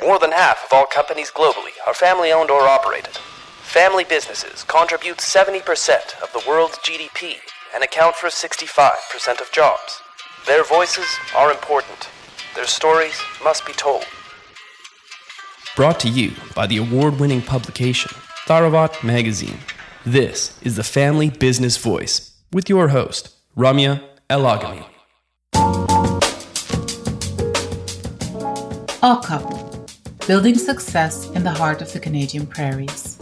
More than half of all companies globally are family-owned or operated. Family businesses contribute 70% of the world's GDP and account for 65% of jobs. Their voices are important. Their stories must be told. Brought to you by the award-winning publication, Tharawat magazine. This is the Family Business Voice with your host, Ramia Elagami. Odd Couple, building success in the heart of the Canadian prairies.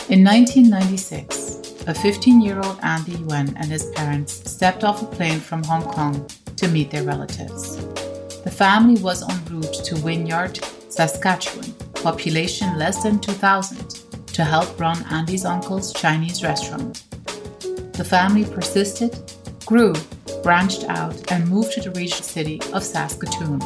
In 1996, a 15-year-old Andy Yuen and his parents stepped off a plane from Hong Kong to meet their relatives. The family was en route to Wynyard, Saskatchewan, population less than 2,000, to help run Andy's uncle's Chinese restaurant. The family persisted, grew, branched out, and moved to the regional city of Saskatoon.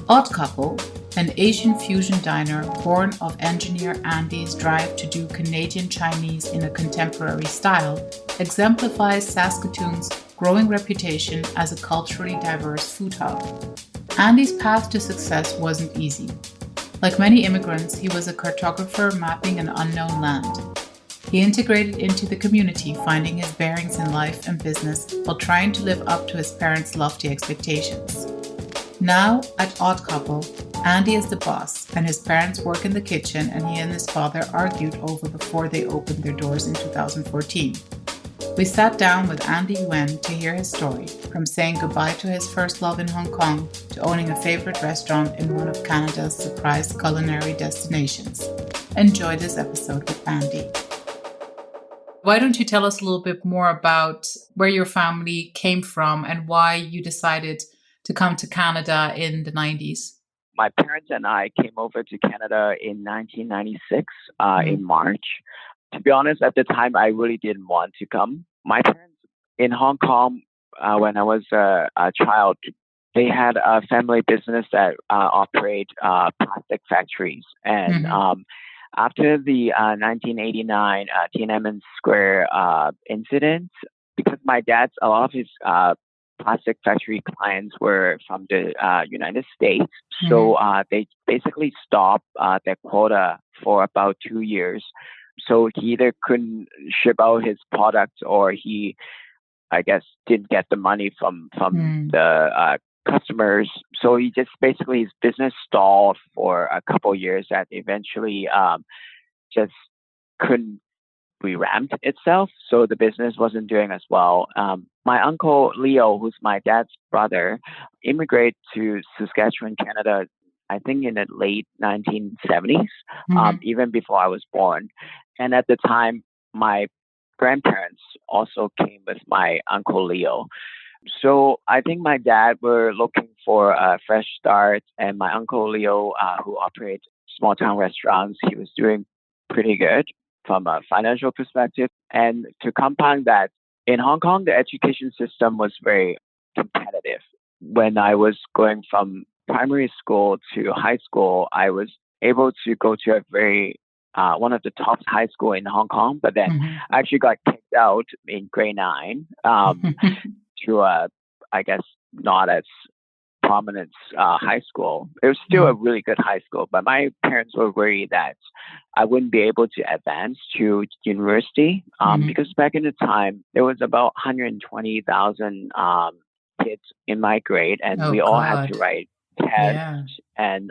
Odd Couple, an Asian fusion diner born of engineer Andy's drive to do Canadian Chinese in a contemporary style, exemplifies Saskatoon's growing reputation as a culturally diverse food hub. Andy's path to success wasn't easy. Like many immigrants, he was a cartographer mapping an unknown land. He integrated into the community, finding his bearings in life and business while trying to live up to his parents' lofty expectations. Now, at Odd Couple, Andy is the boss, and his parents work in the kitchen, and he and his father argued over before they opened their doors in 2014. We sat down with Andy Yuen to hear his story, from saying goodbye to his first love in Hong Kong to owning a favorite restaurant in one of Canada's surprise culinary destinations. Enjoy this episode with Andy. Why don't you tell us a little bit more about where your family came from and why you decided to come to Canada in the 90s? My parents and I came over to Canada in 1996 in March. To be honest, at the time, I really didn't want to come. My parents in Hong Kong, when I was a child, they had a family business that operate plastic factories. And after the 1989 Tiananmen Square incident, because my dad's, a lot of his plastic factory clients were from the United States. So they basically stopped their quota for about 2 years. So he either couldn't ship out his products or he, I guess, didn't get the money from the customers. So he just basically, his business stalled for a couple years that eventually just couldn't revamp itself. So the business wasn't doing as well. My uncle Leo, who's my dad's brother, immigrated to Saskatchewan, Canada, I think in the late 1970s, even before I was born. And at the time, my grandparents also came with my uncle Leo. So I think my dad were looking for a fresh start, and my uncle Leo, who operates small town restaurants, he was doing pretty good from a financial perspective. And to compound that, in Hong Kong, the education system was very competitive. When I was going from primary school to high school, I was able to go to a very one of the top high school in Hong Kong, but then I actually got kicked out in grade 9 to I guess not as prominent high school. It was still a really good high school, but my parents were worried that I wouldn't be able to advance to university because back in the time there was about 120,000 kids in my grade, and we all had to write tests, and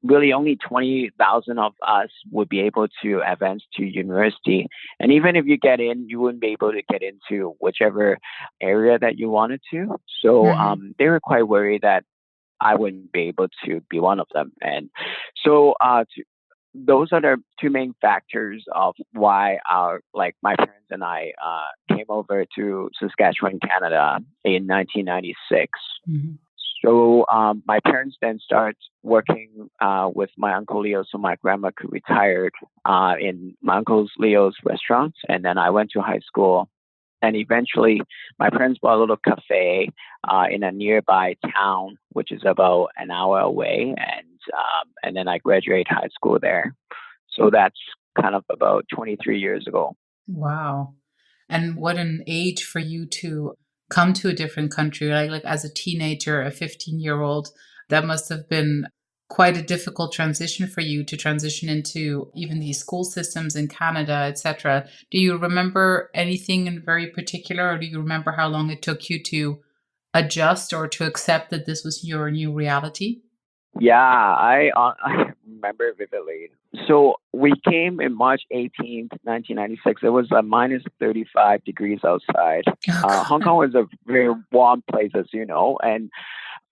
really only 20,000 of us would be able to advance to university. And even if you get in, you wouldn't be able to get into whichever area that you wanted to. So they were quite worried that I wouldn't be able to be one of them. And so those are the two main factors of why my parents and I came over to Saskatchewan, Canada in 1996. So my parents then started working with my uncle Leo, so my grandma could retire in my uncle Leo's restaurants. And then I went to high school, and eventually my parents bought a little cafe in a nearby town, which is about an hour away. And then I graduated high school there. So that's kind of about 23 years ago. Wow. And what an age for you to come to a different country, like as a teenager, a 15-year-old. That must have been quite a difficult transition for you to transition into even these school systems in Canada, etc. Do you remember anything in very particular, or do you remember how long it took you to adjust or to accept that this was your new reality? Yeah, I remember vividly. So we came in March 18th, 1996. It was a minus 35 degrees outside. Oh, Hong God. Kong was a very warm place, as you know, and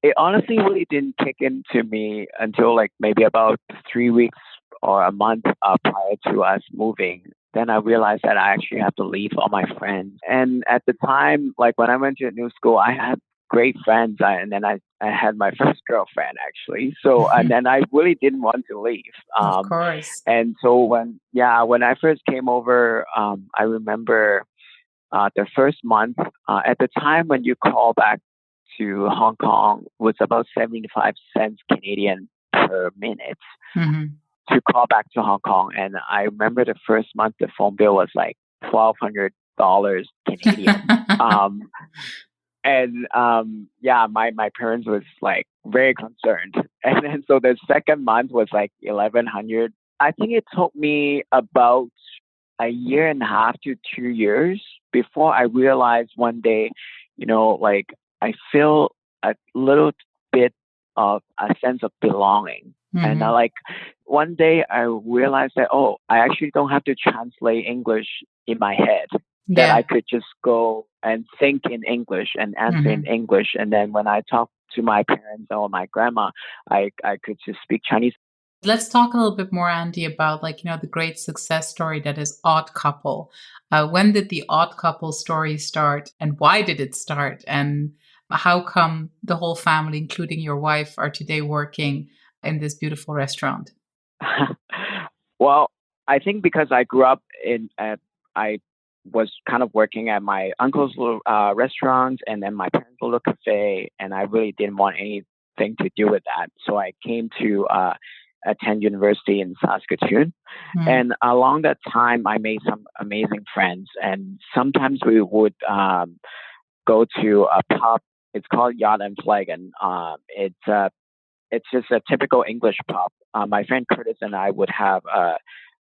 it honestly really didn't kick into me until like maybe about 3 weeks or a month prior to us moving. Then I realized that I actually have to leave all my friends. And at the time, like when I went to a new school, I had great friends. And then I had my first girlfriend actually. So, and then I really didn't want to leave. Of course. And so when I first came over, I remember the first month, at the time when you call back to Hong Kong was about 75 cents Canadian per minute Hmm. to call back to Hong Kong. And I remember the first month the phone bill was like $1,200 Canadian. My parents was like very concerned. And then so the second month was like 1,100. I think it took me about a year and a half to 2 years before I realized one day, like I feel a little bit of a sense of belonging. And Hmm. like one day I realized that, oh, I actually don't have to translate English in my head, that I Yeah. could just go and think in English and answer in Hmm. English. And then when I talk to my parents or my grandma, I could just speak Chinese. Let's talk a little bit more, Andy, about the great success story that is Odd Couple. When did the Odd Couple story start, and why did it start? And how come the whole family, including your wife, are today working in this beautiful restaurant? Well, I think because I grew up I was kind of working at my uncle's little restaurant and then my parents' little cafe, and I really didn't want anything to do with that. So I came to attend university in Saskatoon, Mm. and along that time, I made some amazing friends, and sometimes we would go to a pub. It's called Yacht and Flag, and it's just a typical English pub. My friend Curtis and I would have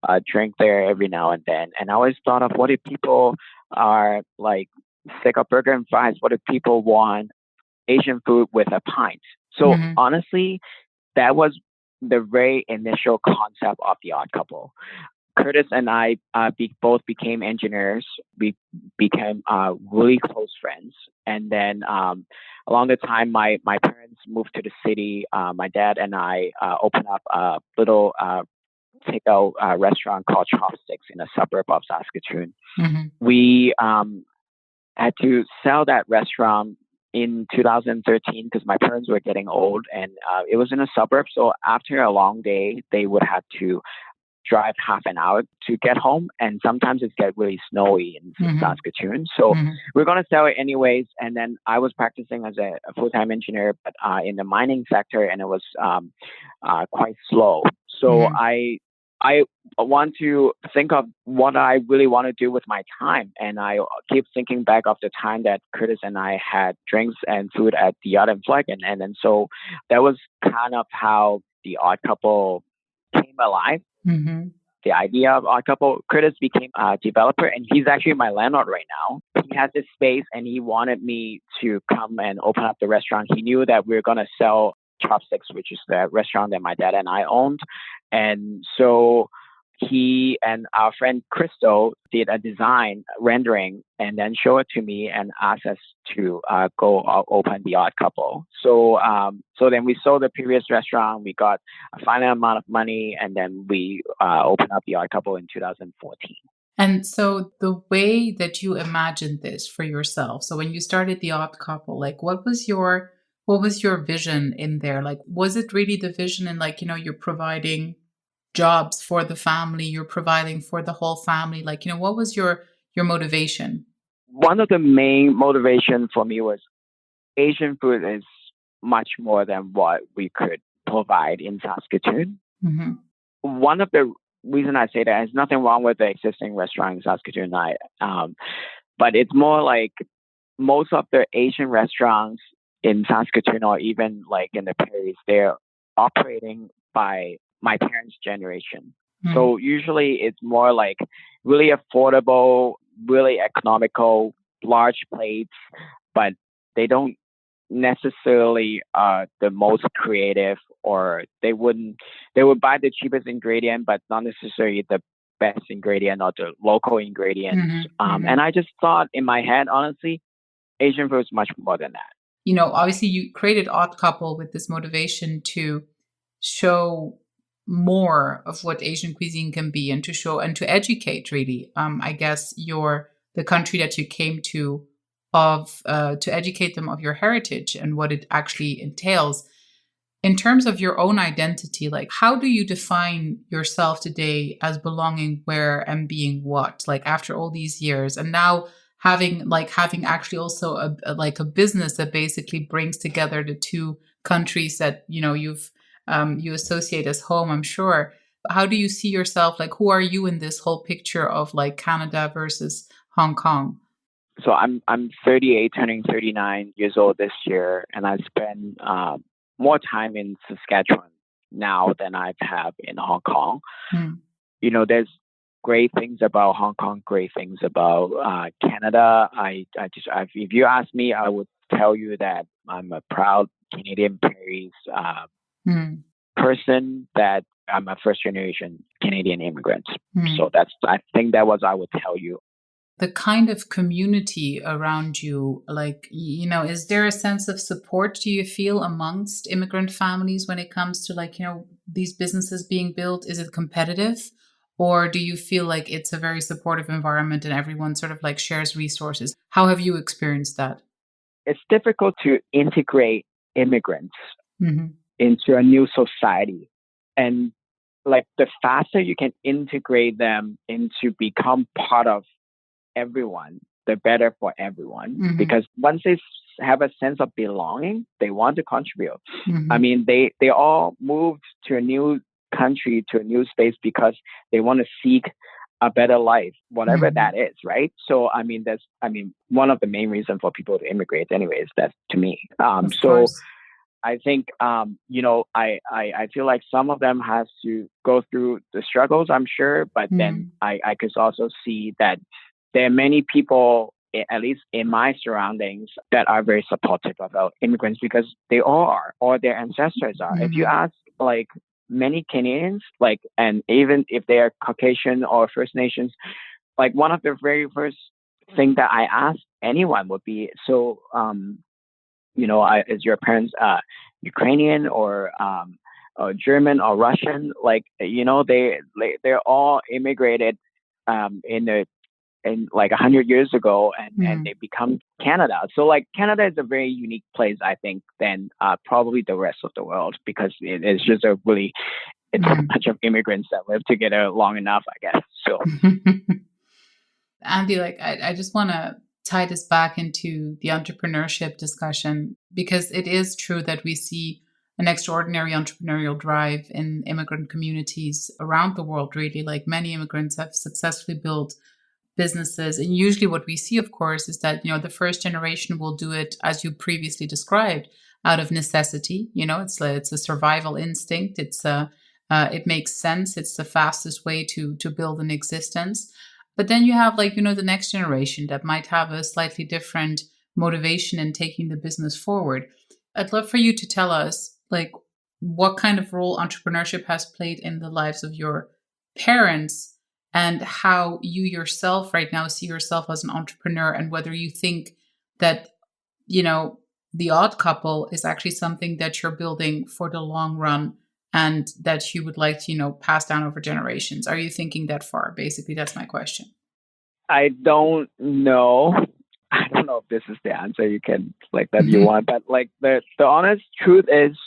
a drink there every now and then. And I always thought of, what if people are like sick of burger and fries? What if people want Asian food with a pint? So Mhm. honestly, that was the very initial concept of the Odd Couple. Curtis and I both became engineers. We became really close friends. And then along the time, my parents moved to the city. My dad and I opened up a little takeout restaurant called Chopsticks in a suburb of Saskatoon. Mhm. We had to sell that restaurant in 2013 because my parents were getting old, and it was in a suburb. So after a long day, they would have to drive half an hour to get home, and sometimes it gets really snowy in Mhm. Saskatoon. So Mhm. we're going to sell it anyways. And then I was practicing as a full-time engineer, but in the mining sector, and it was quite slow. So Mhm. I want to think of what I really want to do with my time. And I keep thinking back of the time that Curtis and I had drinks and food at the Yacht and Flag. And then so that was kind of how the Odd Couple came alive. Mhm. The idea of Odd Couple. Curtis became a developer, and he's actually my landlord right now. He has this space, and he wanted me to come and open up the restaurant. He knew that we were going to sell Chopsticks, which is the restaurant that my dad and I owned. And so he and our friend Crystal did a design rendering and then show it to me and asked us to go open the Odd Couple. So then we sold the previous restaurant. We got a final amount of money, and then we opened up the Odd Couple in 2014. And so the way that you imagined this for yourself, so when you started the Odd Couple, like what was your vision in there? Like, was it really the vision in you're providing jobs for the family, you're providing for the whole family? What was your motivation? One of the main motivation for me was Asian food is much more than what we could provide in Saskatoon. Hmm. One of the reason I say that there's nothing wrong with the existing restaurant in Saskatoon, but it's more like most of the Asian restaurants in Saskatoon or even like in the prairies, they're operating by my parents' generation. So usually it's more like really affordable, really economical, large plates, but they don't necessarily the most creative, or they would buy the cheapest ingredient but not necessarily the best ingredient or the local ingredients. And I just thought in my head, honestly, Asian food is much more than that. Obviously you created Odd Couple with this motivation to show more of what Asian cuisine can be, and to show and to educate, really. I guess the country that you came to educate them of your heritage and what it actually entails. In terms of your own identity, like, how do you define yourself today as belonging where and being what? Like, after all these years, and now having actually also a business that basically brings together the two countries that you associate as home, I'm sure. How do you see yourself? Like, who are you in this whole picture of like Canada versus Hong Kong? So I'm 38, turning 39 years old this year, and I spend more time in Saskatchewan now than I've had in Hong Kong. There's great things about Hong Kong, great things about Canada. If you ask me, I would tell you that I'm a proud Canadian Prairies person, that I'm a first generation Canadian immigrant. So I think that was I would tell you. The kind of community around you, like, is there a sense of support, do you feel, amongst immigrant families when it comes to these businesses being built? Is it competitive, or do you feel like it's a very supportive environment and everyone sort of like shares resources? How have you experienced that? It's difficult to integrate immigrants into a new society. And like, the faster you can integrate them into become part of everyone, the better for everyone. Because once they have a sense of belonging, they want to contribute. I mean, they all moved to a new country, to a new space, because they want to seek a better life, whatever that is, right? So one of the main reasons for people to immigrate anyways, that's to me. I think I feel like some of them has to go through the struggles, I'm sure, but then I could also see that there are many people, at least in my surroundings, that are very supportive about immigrants, because they all are, or their ancestors are. If you ask like many Canadians, like, and even if they are Caucasian or First Nations, like, one of the very first thing that I ask anyone would be, so, is your parents Ukrainian or German or Russian? Like, they're all immigrated in like 100 years ago, and they become Canada. So like, Canada is a very unique place, I think, than probably the rest of the world, because it's just a bunch of immigrants that live together long enough, I guess. So Andy, like, I just want to tie this back into the entrepreneurship discussion, because it is true that we see an extraordinary entrepreneurial drive in immigrant communities around the world, really. Like, many immigrants have successfully built businesses. And usually what we see, of course, is that, the first generation will do it, as you previously described, out of necessity. It's a survival instinct. It makes sense. It's the fastest way to build an existence. But then you have the next generation that might have a slightly different motivation in taking the business forward. I'd love for you to tell us, like, what kind of role entrepreneurship has played in the lives of your parents, and how you yourself right now see yourself as an entrepreneur, and whether you think that, the Odd Couple is actually something that you're building for the long run, and that you would like to, pass down over generations. Are you thinking that far? Basically, that's my question. I don't know. I don't know if this is the answer you can that you want, but like, the honest truth is,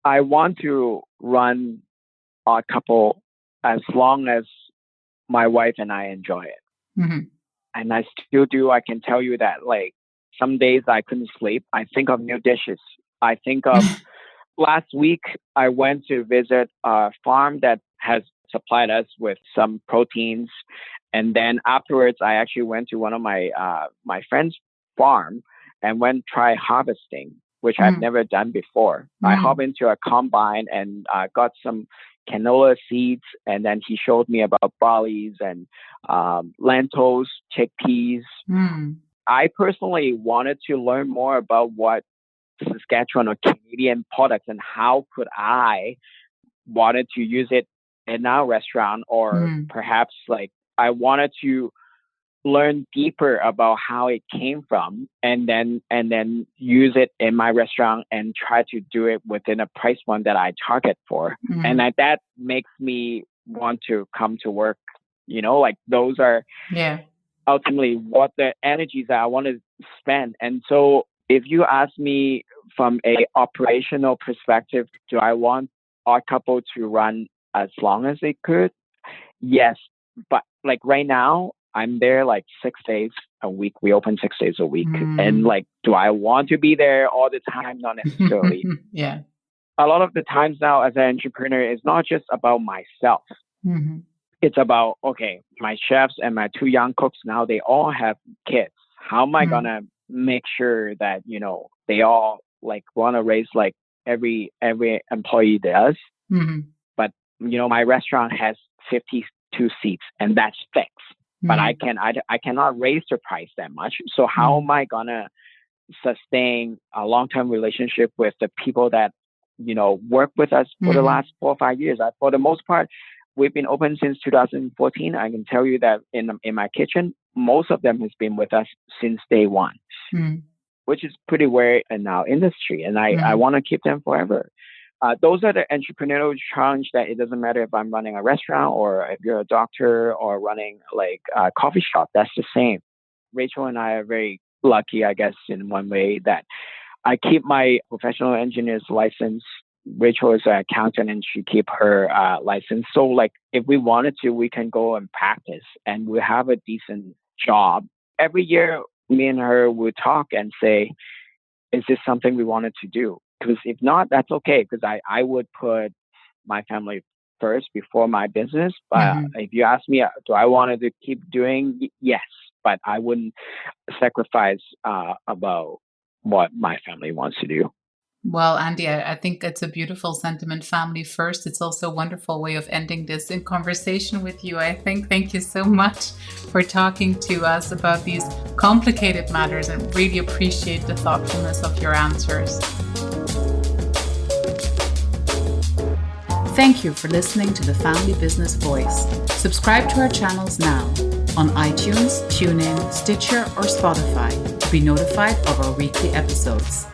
I want to run Odd Couple as long as my wife and I enjoy it. And I still do. I can tell you that, like, some days I couldn't sleep. I think of new dishes. I think of last week I went to visit a farm that has supplied us with some proteins. And then afterwards, I actually went to one of my friend's farm and went try harvesting. which I've never done before. I hop into a combine and got some canola seeds, and then he showed me about barleys and lentils, chickpeas. I personally wanted to learn more about what Saskatchewan or Canadian products and how could I wanted to use it in our restaurant, or perhaps like I wanted to learn deeper about how it came from, and then use it in my restaurant and try to do it within a price point that I target for. And that makes me want to come to work. Like those are ultimately what the energies that I want to spend. And so if you ask me from a operational perspective, do I want our couple to run as long as they could? Yes. But like right now, I'm there like 6 days a week. We open 6 days a week. And like, do I want to be there all the time? Not necessarily. Yeah. A lot of the times now as an entrepreneur, it's not just about myself. It's about, okay, my chefs and my 2 young cooks now, they all have kids. How am I going to make sure that, they all like want to raise like every employee does? But, my restaurant has 52 seats and that's fixed. But I cannot raise the price that much. So how am I gonna sustain a long-term relationship with the people that work with us for the last 4 or 5 years? For the most part, we've been open since 2014. I can tell you that in my kitchen, most of them has been with us since day one, which is pretty rare in our industry, and I want to keep them forever. Those are the entrepreneurial challenge that it doesn't matter if I'm running a restaurant or if you're a doctor or running like a coffee shop, that's the same. Rachel and I are very lucky, I guess, in one way that I keep my professional engineer's license. Rachel is an accountant and she keep her license. So like if we wanted to, we can go and practice and we have a decent job. Every year, me and her would talk and say, is this something we wanted to do? Because if not, that's okay. Because I would put my family first before my business. But if you ask me, do I want to keep doing? Yes, but I wouldn't sacrifice about what my family wants to do. Well, Andy, I think it's a beautiful sentiment, family first. It's also a wonderful way of ending this in conversation with you, I think. Thank you so much for talking to us about these complicated matters and really appreciate the thoughtfulness of your answers. Thank you for listening to the Family Business Voice. Subscribe to our channels now on iTunes, TuneIn, Stitcher, or Spotify to be notified of our weekly episodes.